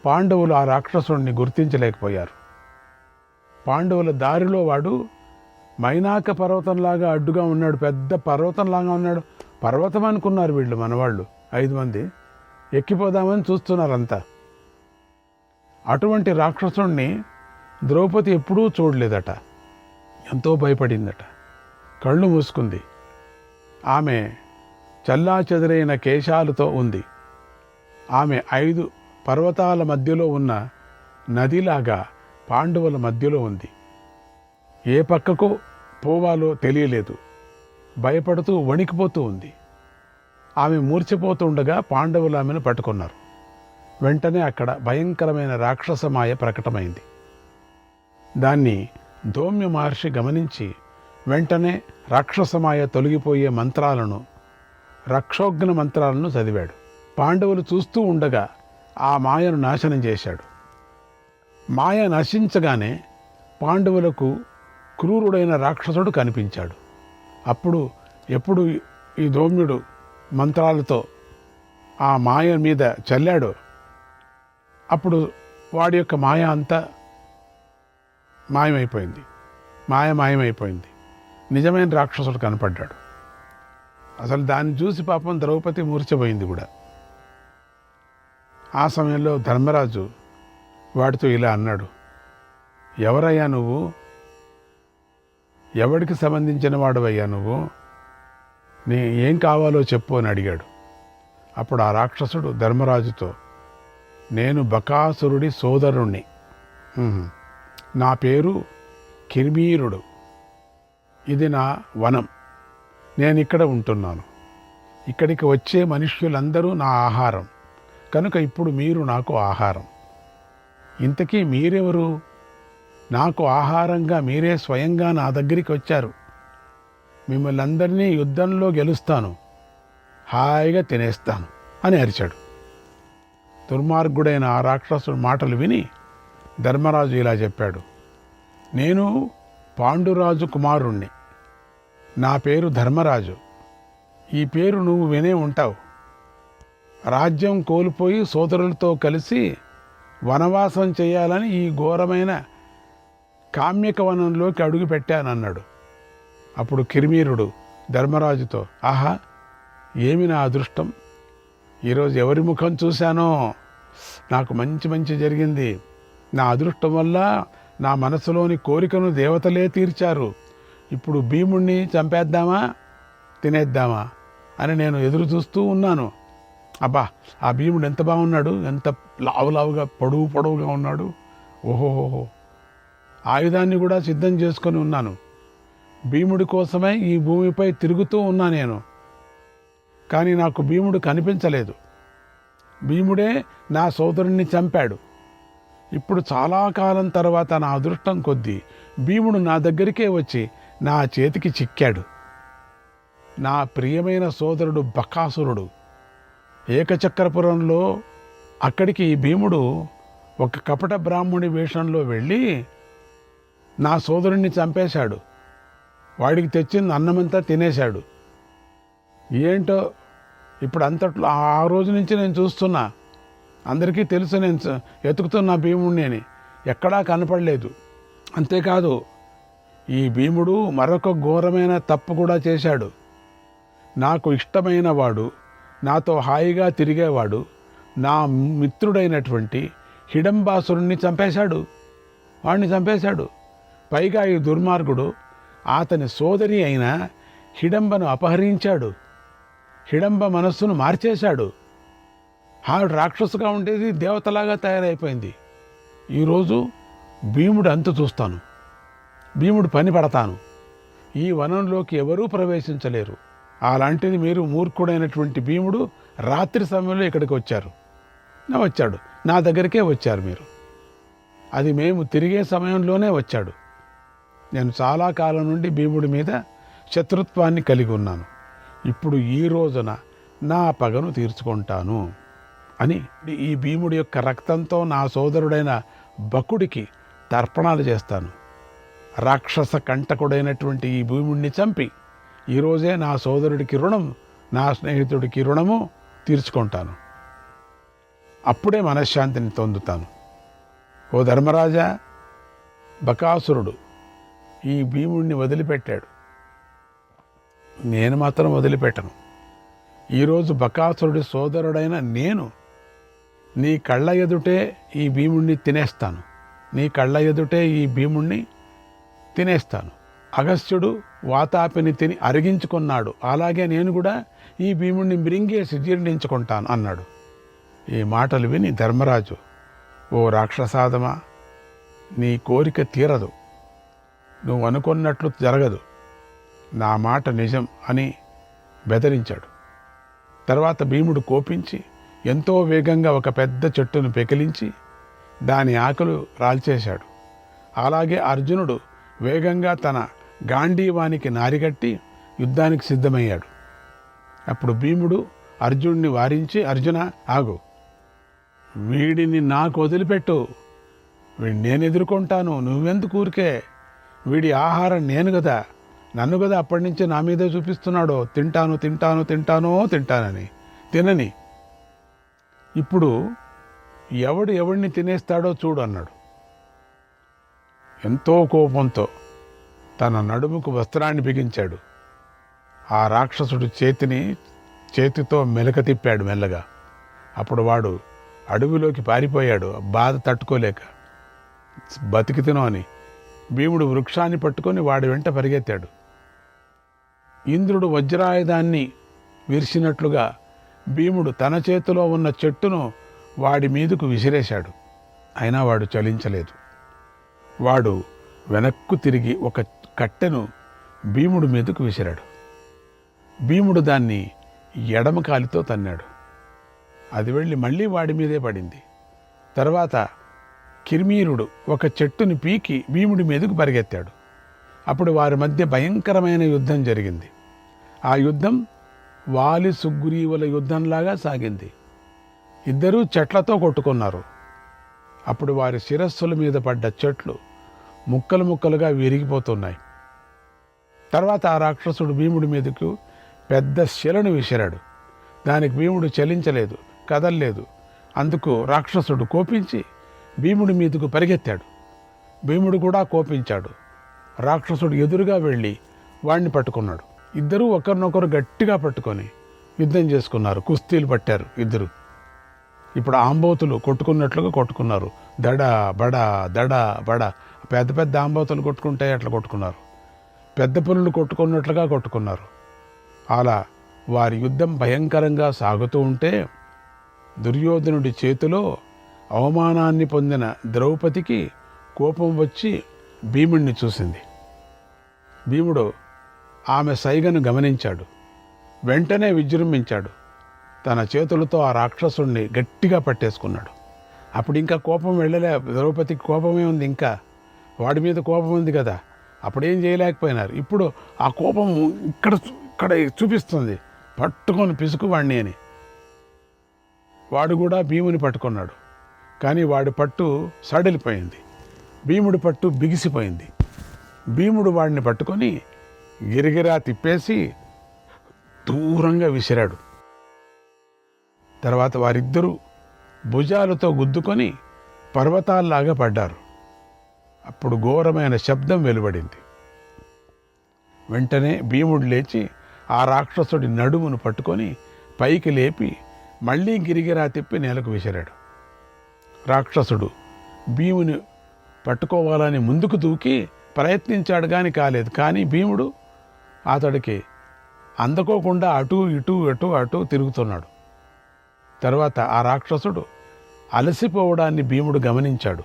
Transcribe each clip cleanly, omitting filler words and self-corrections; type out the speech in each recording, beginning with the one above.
పాండవులు ఆ రాక్షసుడిని గుర్తించలేకపోయారు. పాండవుల దారిలో వాడు మైనాక పర్వతంలాగా అడ్డుగా ఉన్నాడు, పెద్ద పర్వతంలాగా ఉన్నాడు. పర్వతం అనుకున్నారు వీళ్ళు, మనవాళ్ళు 5 మంది. ఎక్కిపోదామని చూస్తున్నారంతా. అటువంటి రాక్షసుడిని ద్రౌపది ఎప్పుడూ చూడలేదట. ఎంతో భయపడిందట. కళ్ళు మూసుకుంది. ఆమె చల్లాచెదరైన కేశాలతో ఉంది. ఆమె 5 పర్వతాల మధ్యలో ఉన్న నదిలాగా పాండవుల మధ్యలో ఉంది. ఏ పక్కకు పోవాలో తెలియలేదు. భయపడుతూ వణికిపోతూ ఉంది. ఆమె మూర్ఛపోతుండగా పాండవులు ఆమెను పట్టుకున్నారు. వెంటనే అక్కడ భయంకరమైన రాక్షసమాయ ప్రకటమైంది. దాన్ని ధౌమ్య మహర్షి గమనించి వెంటనే రాక్షసమాయ తొలగిపోయే మంత్రాలను, రక్షోఘ్న మంత్రాలను చదివాడు. పాండవులు చూస్తూ ఉండగా ఆ మాయను నాశనం చేశాడు. మాయ నశించగానే పాండవులకు క్రూరుడైన రాక్షసుడు కనిపించాడు. అప్పుడు ఎప్పుడు ఈ ధౌమ్యుడు మంత్రాలతో ఆ మాయ మీద చల్లాడో అప్పుడు వాడి యొక్క మాయ అంతా మాయమైపోయింది. మాయమైపోయింది. నిజమైన రాక్షసుడు కనపడ్డాడు. అసలు దాన్ని చూసి పాపం ద్రౌపది మూర్ఛపోయింది కూడా. ఆ సమయంలో ధర్మరాజు వాడితో ఇలా అన్నాడు, ఎవరయ్యా నువ్వు? ఎవడికి సంబంధించిన వాడవయ్యా నువ్వు? ఏం కావాలో చెప్పు అని అడిగాడు. అప్పుడు ఆ రాక్షసుడు ధర్మరాజుతో, నేను బకాసురుడి సోదరుణ్ణి. నా పేరు కిర్మీరుడు. ఇది నా వనం. నేను ఇక్కడ ఉంటున్నాను. ఇక్కడికి వచ్చే మనుష్యులందరూ నా ఆహారం. కనుక ఇప్పుడు మీరు నాకు ఆహారం. ఇంతకీ మీరెవరు? నాకు ఆహారంగా మీరే స్వయంగా నా దగ్గరికి వచ్చారు. మిమ్మల్ని అందరినీ యుద్ధంలో గెలుస్తాను, హాయిగా తినేస్తాను అని అరిచాడు. దుర్మార్గుడైన ఆ రాక్షసుడి మాటలు విని ధర్మరాజు ఇలా చెప్పాడు, నేను పాండురాజు కుమారుణ్ణి. నా పేరు ధర్మరాజు. ఈ పేరు నువ్వు వినే ఉంటావు. రాజ్యం కోల్పోయి సోదరులతో కలిసి వనవాసం చేయాలని ఈ ఘోరమైన కామ్యక వనంలోకి అడుగు పెట్టానన్నాడు. అప్పుడు కిర్మీరుడు ధర్మరాజుతో, ఆహా, ఏమి నా అదృష్టం! ఈరోజు ఎవరి ముఖం చూశానో నాకు మంచి జరిగింది. నా అదృష్టం వల్ల నా మనసులోని కోరికను దేవతలే తీర్చారు. ఇప్పుడు భీముణ్ణి చంపేద్దామా తినేద్దామా అని నేను ఎదురు చూస్తూ ఉన్నాను. అబ్బా, ఆ భీముడు ఎంత బాగున్నాడు! ఎంత లావుగా పొడవుగా ఉన్నాడు! ఓహోహోహో! ఆయుధాన్ని కూడా సిద్ధం చేసుకొని ఉన్నాను. భీముడి కోసమై ఈ భూమిపై తిరుగుతూ ఉన్నా నేను. కానీ నాకు భీముడు కనిపించలేదు. భీముడే నా సోదరుణ్ణి చంపాడు. ఇప్పుడు చాలా కాలం తర్వాత నా అదృష్టం కొద్దీ భీముడు నా దగ్గరికే వచ్చి నా చేతికి చిక్కాడు. నా ప్రియమైన సోదరుడు బకాసురుడు ఏకచక్రపురంలో, అక్కడికి ఈ భీముడు ఒక కపట బ్రాహ్మణి వేషంలో వెళ్ళి నా సోదరుణ్ణి చంపేశాడు. వాడికి తెచ్చింది అన్నమంతా తినేశాడు. ఏంటో ఇప్పుడు అంతట్లో ఆ రోజు నుంచి నేను చూస్తున్నా. అందరికీ తెలుసు నేను ఎతుకుతున్నా భీముడిని అని. ఎక్కడా కనపడలేదు. అంతేకాదు, ఈ భీముడు మరొక ఘోరమైన తప్పు కూడా చేశాడు. నాకు ఇష్టమైన వాడు, నాతో హాయిగా తిరిగేవాడు, నా మిత్రుడైనటువంటి హిడంబాసురుణ్ణి చంపేశాడు. వాడిని చంపేశాడు. పైగా ఈ దుర్మార్గుడు అతని సోదరి అయిన హిడంబను అపహరించాడు. హిడంబ మనస్సును మార్చేశాడు. ఆవిడ రాక్షసుగా ఉండేది దేవతలాగా తయారైపోయింది. ఈరోజు భీముడు అంతు చూస్తాను. భీముడు పని పడతాను. ఈ వనంలోకి ఎవరూ ప్రవేశించలేరు. అలాంటిది మీరు మూర్ఖుడైనటువంటి భీముడు రాత్రి సమయంలో ఇక్కడికి వచ్చారు. నా దగ్గరికే వచ్చారు మీరు. అది మేము తిరిగే సమయంలోనే వచ్చాడు. నేను చాలా కాలం నుండి భీముడి మీద శత్రుత్వాన్ని కలిగి ఉన్నాను. ఇప్పుడు ఈ రోజున నా పగను తీర్చుకుంటాను అని ఈ భీముడి యొక్క రక్తంతో నా సోదరుడైన బకుడికి తర్పణాలు చేస్తాను. రాక్షస కంటకుడైనటువంటి ఈ భీముడిని చంపి ఈరోజే నా సోదరుడికి రుణం, నా స్నేహితుడికి రుణము తీర్చుకుంటాను. అప్పుడే మనశ్శాంతిని పొందుతాను. ఓ ధర్మరాజా, బకాసురుడు ఈ భీముడిని వదిలిపెట్టాడు, నేను మాత్రం వదిలిపెట్టను. ఈరోజు బకాసురుడి సోదరుడైన నేను నీ కళ్ళ ఎదుటే ఈ భీముణ్ణి తినేస్తాను. నీ కళ్ళ ఎదుటే ఈ భీముణ్ణి తినేస్తాను. అగస్త్యుడు వాతాపిని తిని అరిగించుకున్నాడు, అలాగే నేను కూడా ఈ భీముణ్ణి మృంగేసి జీర్ణించుకుంటాను అన్నాడు. ఈ మాటలు విని ధర్మరాజు, ఓ రాక్షసాదమా, నీ కోరిక తీరదు, నువ్వు అనుకున్నట్లు జరగదు, నా మాట నిజం అని బెదిరించాడు. తర్వాత భీముడు కోపించి ఎంతో వేగంగా ఒక పెద్ద చెట్టును పెకిలించి దాని ఆకులు రాల్చేశాడు. అలాగే అర్జునుడు వేగంగా తన గాంధీవానికి నారిగట్టి యుద్ధానికి సిద్ధమయ్యాడు. అప్పుడు భీముడు అర్జునుడిని వారించి, అర్జున ఆగు, వీడిని నాకు వదిలిపెట్టు, వీడిని నేను ఎదుర్కొంటాను, నువ్వెందుకు ఊరికే, వీడి ఆహారం నేను కదా, నన్ను కదా అప్పటి నుంచి నా మీదే చూపిస్తున్నాడో, తింటాను తింటాను తింటానో తింటానని, తినని, ఇప్పుడు ఎవడిని తినేస్తాడో చూడు అన్నాడు. ఎంతో కోపంతో తన నడుముకు వస్త్రాన్ని బిగించాడు. ఆ రాక్షసుడు చేతితో మెలక తిప్పాడు మెల్లగా. అప్పుడు వాడు అడవిలోకి పారిపోయాడు, బాధ తట్టుకోలేక. బతికితేనో అని భీముడు వృక్షాన్ని పట్టుకొని వాడి వెంట పరిగెత్తాడు. ఇంద్రుడు వజ్రాయుధాన్ని విరిసినట్లుగా భీముడు తన చేతిలో ఉన్న చెట్టును వాడి మీదకు విసిరేశాడు. అయినా వాడు చలించలేదు. వాడు వెనక్కు తిరిగి ఒక కట్టెను భీముడి మీదకు విసిరాడు. భీముడు దాన్ని ఎడమ కాలితో తన్నాడు. అది వెళ్ళి మళ్ళీ వాడి మీదే పడింది. తర్వాత కిర్మీరుడు ఒక చెట్టుని పీకి భీముడి మీదకు పరిగెత్తాడు. అప్పుడు వారి మధ్య భయంకరమైన యుద్ధం జరిగింది. ఆ యుద్ధం వాలి సుగ్రీవుల యుద్ధంలాగా సాగింది. ఇద్దరూ చెట్లతో కొట్టుకున్నారు. అప్పుడు వారి శిరస్సుల మీద పడ్డ చెట్లు ముక్కలు ముక్కలుగా విరిగిపోతున్నాయి. తర్వాత ఆ రాక్షసుడు భీముడి మీదకు పెద్ద శిలను విసిరాడు. దానికి భీముడు చలించలేదు, కదల్లేదు. అందుకు రాక్షసుడు కోపించి భీముడి మీదకు పరిగెత్తాడు. భీముడు కూడా కోపించాడు. రాక్షసుడు ఎదురుగా వెళ్ళి వాణ్ణి పట్టుకున్నాడు. ఇద్దరూ ఒకరినొకరు గట్టిగా పట్టుకొని యుద్ధం చేసుకున్నారు. కుస్తీలు పట్టారు ఇద్దరు. ఇప్పుడు ఆంబోతులు కొట్టుకున్నట్లుగా కొట్టుకున్నారు. దడ బడ దడ బడ. పెద్ద పెద్ద ఆంబోతులు కొట్టుకుంటే అట్లా కొట్టుకున్నారు. పెద్ద పులులు కొట్టుకున్నట్లుగా కొట్టుకున్నారు. అలా వారి యుద్ధం భయంకరంగా సాగుతూ ఉంటే దుర్యోధనుడి చేతిలో అవమానాన్ని పొందిన ద్రౌపదికి కోపం వచ్చి భీముడిని చూసింది. భీముడు ఆమె సైగను గమనించాడు. వెంటనే విజృంభించాడు. తన చేతులతో ఆ రాక్షసుణ్ణి గట్టిగా పట్టేసుకున్నాడు. అప్పుడు ఇంకా కోపం వెళ్ళలే. ద్రౌపదికి కోపమే ఉంది, ఇంకా వాడి మీద కోపం ఉంది కదా, అప్పుడేం చేయలేకపోయినారు. ఇప్పుడు ఆ కోపం ఇక్కడ చూపిస్తుంది, పట్టుకొని పిసుకు వాడిని అని. వాడు కూడా భీముని పట్టుకున్నాడు. కానీ వాడి పట్టు సడలిపోయింది. భీముడి పట్టు బిగిసిపోయింది. భీముడు వాడిని పట్టుకొని గిరిగిరా తిప్పేసి దూరంగా విసిరాడు. తర్వాత వారిద్దరూ భుజాలతో గుద్దుకొని పర్వతాల్లాగా పడ్డారు. అప్పుడు ఘోరమైన శబ్దం వెలువడింది. వెంటనే భీముడు లేచి ఆ రాక్షసుడి నడుమును పట్టుకొని పైకి లేపి మళ్ళీ గిరిగిరా తిప్పి నేలకు విసిరాడు. రాక్షసుడు భీముని పట్టుకోవాలని ముందుకు దూకి ప్రయత్నించాడు కానీ కాలేదు. కానీ భీముడు అతడికి అందుకోకుండా అటు ఇటు అటు అటు తిరుగుతున్నాడు. తర్వాత ఆ రాక్షసుడు అలసిపోవడాన్ని భీముడు గమనించాడు.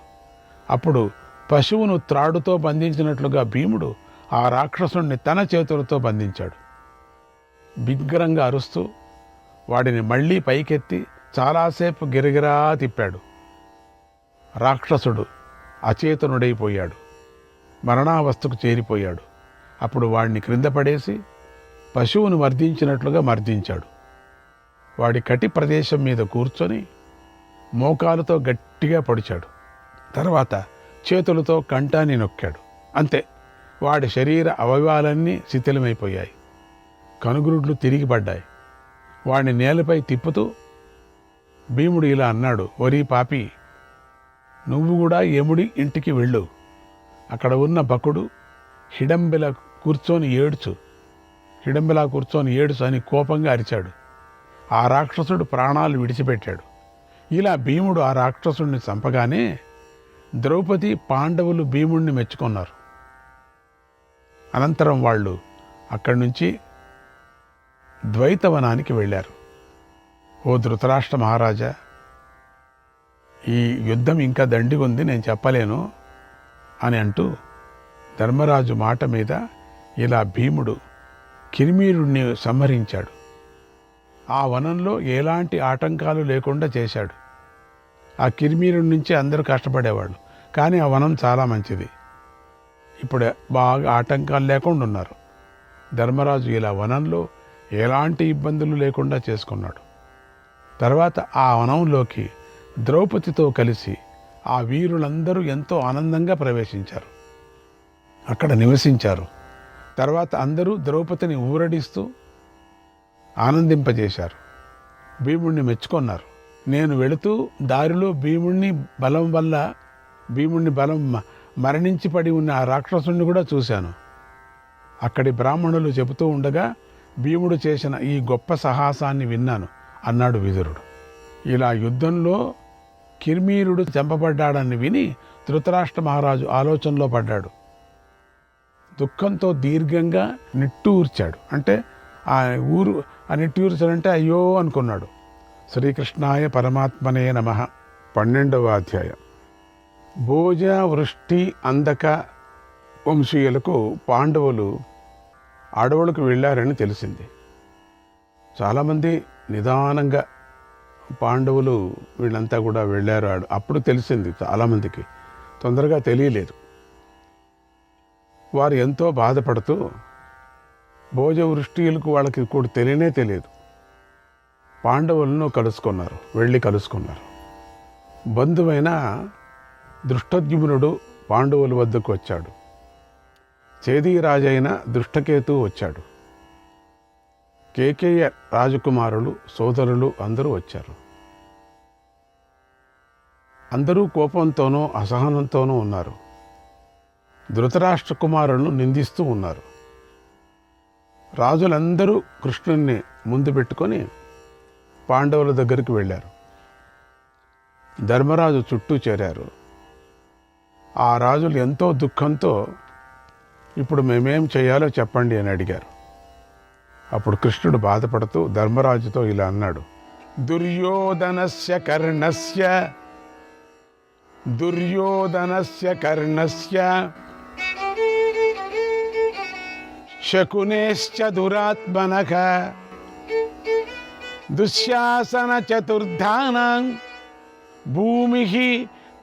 అప్పుడు పశువును త్రాడుతో బంధించినట్లుగా భీముడు ఆ రాక్షసుడిని తన చేతులతో బంధించాడు. బిగ్గరంగా అరుస్తూ వాడిని మళ్ళీ పైకెత్తి చాలాసేపు గిరగిరా తిప్పాడు. రాక్షసుడు అచేతనుడైపోయాడు, మరణావస్థకు చేరిపోయాడు. అప్పుడు వాడిని క్రింద పడేసి పశువును మర్దించినట్లుగా మర్దించాడు. వాడి కటి ప్రదేశం మీద కూర్చొని మోకాలుతో గట్టిగా పొడిచాడు. తర్వాత చేతులతో కంఠాన్ని నొక్కాడు. అంతే, వాడి శరీర అవయవాలన్నీ శిథిలమైపోయాయి. కనుగురుడ్లు తిరిగి పడ్డాయి. వాడిని నేలపై తిప్పుతూ భీముడు ఇలా అన్నాడు, ఒరి పాపి, నువ్వు కూడా యముడి ఇంటికి వెళ్ళు. అక్కడ ఉన్న బకుడు హిడంబిలా కూర్చొని ఏడ్చు అని కోపంగా అరిచాడు. ఆ రాక్షసుడు ప్రాణాలు విడిచిపెట్టాడు. ఇలా భీముడు ఆ రాక్షసుడిని చంపగానే ద్రౌపది, పాండవులు భీముడిని మెచ్చుకున్నారు. అనంతరం వాళ్ళు అక్కడి నుంచి ద్వైతవనానికి వెళ్ళారు. ఓ ధృతరాష్ట్ర మహారాజా, ఈ యుద్ధం ఇంకా దండిగుంది, నేను చెప్పలేను అని అంటూ ధర్మరాజు మాట మీద ఇలా భీముడు కిరిమీరుణ్ణి సంహరించాడు. ఆ వనంలో ఎలాంటి ఆటంకాలు లేకుండా చేశాడు. ఆ కిరిమీరుడి నుంచి అందరూ కష్టపడేవాళ్ళు, కానీ ఆ వనం చాలా మంచిది. ఇప్పుడు బాగా ఆటంకాలు లేకుండా ఉన్నారు. ధర్మరాజు ఇలా వనంలో ఎలాంటి ఇబ్బందులు లేకుండా చేసుకున్నాడు. తర్వాత ఆ వనంలోకి ద్రౌపదితో కలిసి ఆ వీరులందరూ ఎంతో ఆనందంగా ప్రవేశించారు, అక్కడ నివసించారు. తర్వాత అందరూ ద్రౌపదిని ఊరడిస్తూ ఆనందింపజేశారు. భీముణ్ణి మెచ్చుకున్నారు. నేను వెళుతూ దారిలో భీముణ్ణి బలం మరణించి పడి ఉన్న ఆ రాక్షసుని కూడా చూశాను. అక్కడి బ్రాహ్మణులు చెబుతూ ఉండగా భీముడు చేసిన ఈ గొప్ప సాహసాన్ని విన్నాను అన్నాడు విదురుడు. ఇలా యుద్ధంలో కిర్మీరుడు చంపబడ్డాడని విని ధృతరాష్ట్ర మహారాజు ఆలోచనలో పడ్డాడు. దుఃఖంతో దీర్ఘంగా నిట్టూర్చాడు. అంటే ఆ నిట్టూర్చాడంటే అయ్యో అనుకున్నాడు. శ్రీకృష్ణాయ పరమాత్మనే నమః. 12వ అధ్యాయం. భోజ, వృష్టి, అందక వంశీయులకు పాండవులు అడవులకు వెళ్ళారని తెలిసింది. చాలామంది నిదానంగా పాండవులు వీళ్ళంతా కూడా వెళ్ళారు. అప్పుడు తెలిసింది చాలామందికి, తొందరగా తెలియలేదు. వారు ఎంతో బాధపడుతూ భోజ వృష్టియులకు వాళ్ళకి కూడా తెలియదు. పాండవులను వెళ్ళి కలుసుకున్నారు. బంధువైన దృష్టద్యుమ్నుడు పాండవుల వద్దకు వచ్చాడు. చేదీరాజైన దృష్టకేతు వచ్చాడు. కేకేయ రాజకుమారులు, సోదరులు అందరూ వచ్చారు. అందరూ కోపంతోనూ అసహనంతోనూ ఉన్నారు. ధృతరాష్ట్ర కుమారులను నిందిస్తూ ఉన్నారు. రాజులందరూ కృష్ణుణ్ణి ముందు పెట్టుకొని పాండవుల దగ్గరికి వెళ్ళారు. ధర్మరాజు చుట్టూ చేరారు. ఆ రాజులు ఎంతో దుఃఖంతో ఇప్పుడు మేమేం చేయాలో చెప్పండి అని అడిగారు. అప్పుడు కృష్ణుడు బాధపడుతూ ధర్మరాజుతో ఇలా అన్నాడు, దుర్యోధనస్య కర్ణస్య శకునేశ్చ దురాత్మనః దుశ్శాసన చతుర్ధానాం భూమిః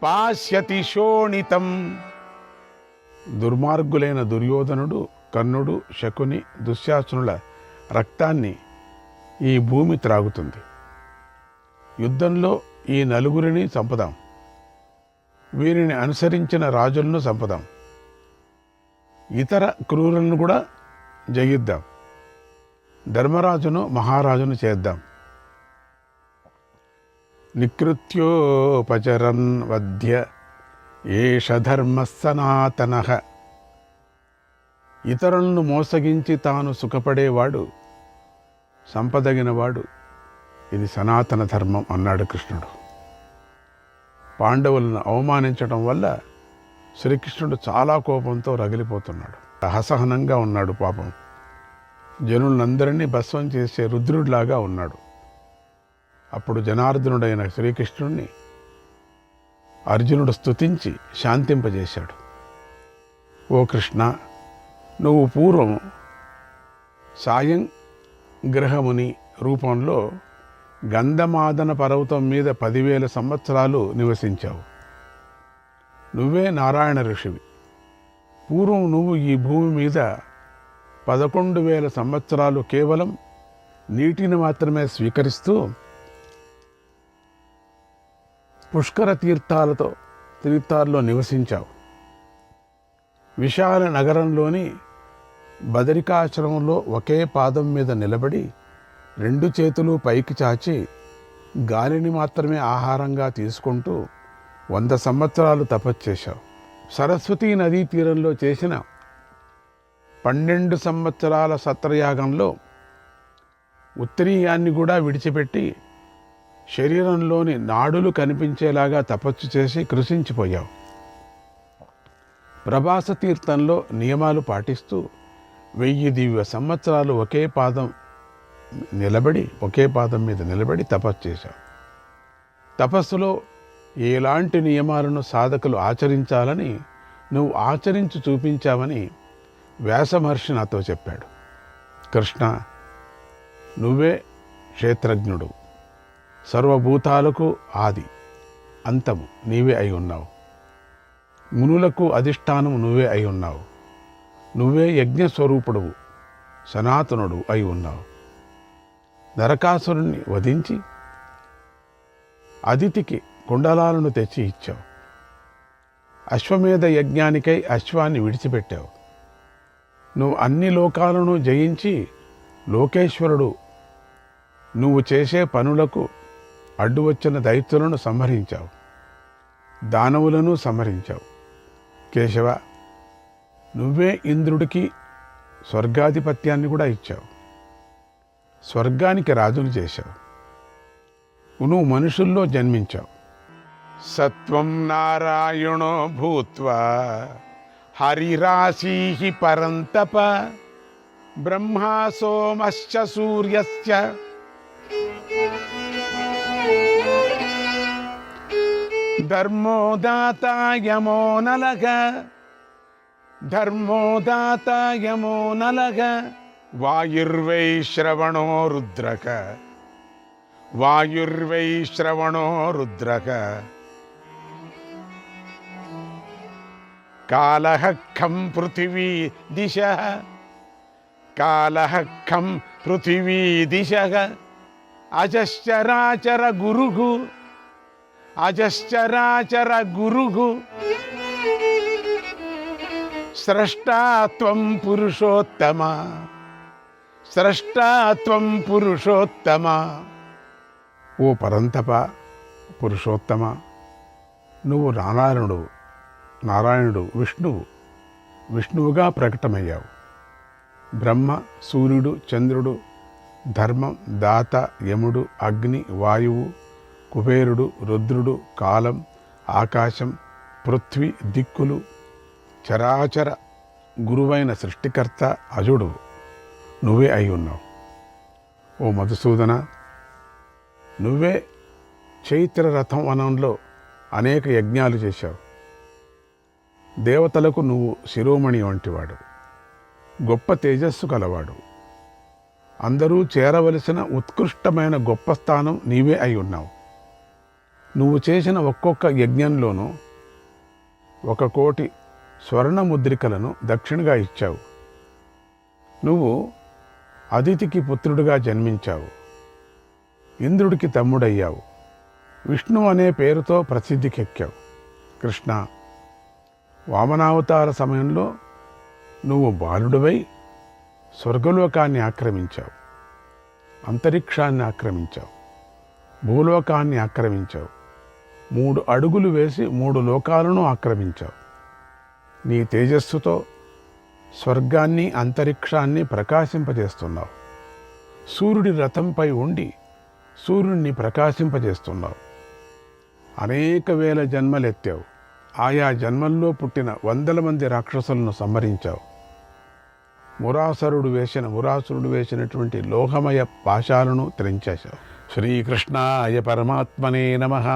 పాస్యతి శోణితం. దుర్మార్గులైన దుర్యోధనుడు, కర్ణుడు, శకుని, దుశ్శాసనుల రక్తాన్ని ఈ భూమి త్రాగుతుంది. యుద్ధంలో ఈ నలుగురిని చంపుదాం. వీరిని అనుసరించిన రాజులను చంపుదాం. ఇతర క్రూరులను కూడా జయిద్దాం. ధర్మరాజును మహారాజును చేద్దాం. నికృత్యోపచరన్ వధ్య ఏష ధర్మ సనాతనః. ఇతరులను మోసగించి తాను సుఖపడేవాడు, సంపదగినవాడు, ఇది సనాతన ధర్మం అన్నాడు కృష్ణుడు. పాండవులను అవమానించడం వల్ల శ్రీకృష్ణుడు చాలా కోపంతో రగిలిపోతున్నాడు. అసహనంగా ఉన్నాడు. పాపం జనులందరినీ భస్వం చేసే రుద్రుడిలాగా ఉన్నాడు. అప్పుడు జనార్దనుడైన శ్రీకృష్ణుడిని అర్జునుడు స్తుతించి శాంతింపజేశాడు. ఓ కృష్ణ, నువ్వు పూర్వం సాయం గ్రహముని రూపంలో గంధమాదన పర్వతం మీద 10,000 సంవత్సరాలు నివసించావు. నువ్వే నారాయణ ఋషివి. పూర్వం నువ్వు ఈ భూమి మీద 11,000 సంవత్సరాలు కేవలం నీటిని మాత్రమే స్వీకరిస్తూ పుష్కర తీర్థాల్లో నివసించావు. విశాల నగరంలోని బదరికాశ్రమంలో ఒకే పాదం మీద నిలబడి 2 చేతులు పైకి చాచి గాలిని మాత్రమే ఆహారంగా తీసుకుంటూ 100 సంవత్సరాలు తపస్చేశావు. సరస్వతీ నదీ తీరంలో చేసిన 12 సంవత్సరాల సత్రయాగంలో ఉత్తరీయాన్ని కూడా విడిచిపెట్టి శరీరంలోని నాడులు కనిపించేలాగా తపస్సు చేసి కృషించిపోయావు. ప్రభాస తీర్థంలో నియమాలు పాటిస్తూ 1000 దివ్య సంవత్సరాలు ఒకే పాదం మీద నిలబడి తపస్సు చేశావు. తపస్సులో ఎలాంటి నియమాలను సాధకులు ఆచరించాలని నువ్వు ఆచరించి చూపించావని వ్యాస మహర్షి నాతో చెప్పాడు. కృష్ణ, నువ్వే క్షేత్రజ్ఞుడు, సర్వభూతాలకు ఆది అంతము నీవే అయి ఉన్నావు. మునులకు అధిష్టానము నువ్వే అయి ఉన్నావు. నువ్వే యజ్ఞస్వరూపుడువు, సనాతనుడు అయి ఉన్నావు. నరకాసురుణ్ణి వధించి అదితికి కుండలాలను తెచ్చి ఇచ్చావు. అశ్వమేధ యజ్ఞానికై అశ్వాన్ని విడిచిపెట్టావు. నువ్వు అన్ని లోకాలను జయించి లోకేశ్వరుడు. నువ్వు చేసే పనులకు అడ్డు వచ్చిన దైత్యులను సంహరించావు, దానవులను సంహరించావు. కేశవ, నువ్వే ఇంద్రుడికి స్వర్గాధిపత్యాన్ని కూడా ఇచ్చావు. స్వర్గానికి రాజును చేశావు. నువ్వు మనుషుల్లో జన్మించావు. సత్వం నారాయణో భూత్వా హరిరాశీ పరంతప బ్రహ్మా సోమశ్చ సూర్యశ్చ ధర్మోదాత యమో నలగ వాయుర్వైశ్రవణో రుద్రక కాలః ఖం పృథివీ దిశః అజశ్చరాచర గురుః స్రష్టా త్వం పురుషోత్తమ. ఓ పరంతప, పురుషోత్తమ, నువ్వు నారాయణుడు విష్ణువుగా ప్రకటమయ్యావు. బ్రహ్మ, సూర్యుడు, చంద్రుడు, ధర్మం, దాత, యముడు, అగ్ని, వాయువు, కుబేరుడు, రుద్రుడు, కాలం, ఆకాశం, పృథ్వీ, దిక్కులు, చరాచర గురువైన సృష్టికర్త అజుడు నువ్వే అయి ఉన్నావు. ఓ మధుసూదన, నువ్వే చైత్ర రథం వనంలో అనేక యజ్ఞాలు చేశావు. దేవతలకు నువ్వు శిరోమణి వంటివాడు, గొప్ప తేజస్సు కలవాడు. అందరూ చేరవలసిన ఉత్కృష్టమైన గొప్ప స్థానం నీవే అయి ఉన్నావు. నువ్వు చేసిన ఒక్కొక్క యజ్ఞంలోనూ 1,000,000 స్వర్ణ ముద్రికలను దక్షిణగా ఇచ్చావు. నువ్వు అదితికి పుత్రుడిగా జన్మించావు. ఇంద్రుడికి తమ్ముడయ్యావు. విష్ణు అనే పేరుతో ప్రసిద్ధికెక్కావు. కృష్ణ, వామనావతార సమయంలో నువ్వు బాలుడివై స్వర్గలోకాన్ని ఆక్రమించావు, అంతరిక్షాన్ని ఆక్రమించావు, భూలోకాన్ని ఆక్రమించావు. 3 అడుగులు వేసి 3 లోకాలను ఆక్రమించావు. నీ తేజస్సుతో స్వర్గాన్ని అంతరిక్షాన్ని ప్రకాశింపజేస్తున్నావు. సూర్యుడి రథంపై ఉండి సూర్యుడిని ప్రకాశింపజేస్తున్నావు. అనేక వేల జన్మలెత్తావు. ఆయా జన్మల్లో పుట్టిన 100 మంది రాక్షసులను సంహరించావు. మురాసురుడు వేసినటువంటి లోహమయ పాశాలను త్రెంచేశావు. శ్రీకృష్ణాయ పరమాత్మనే నమః.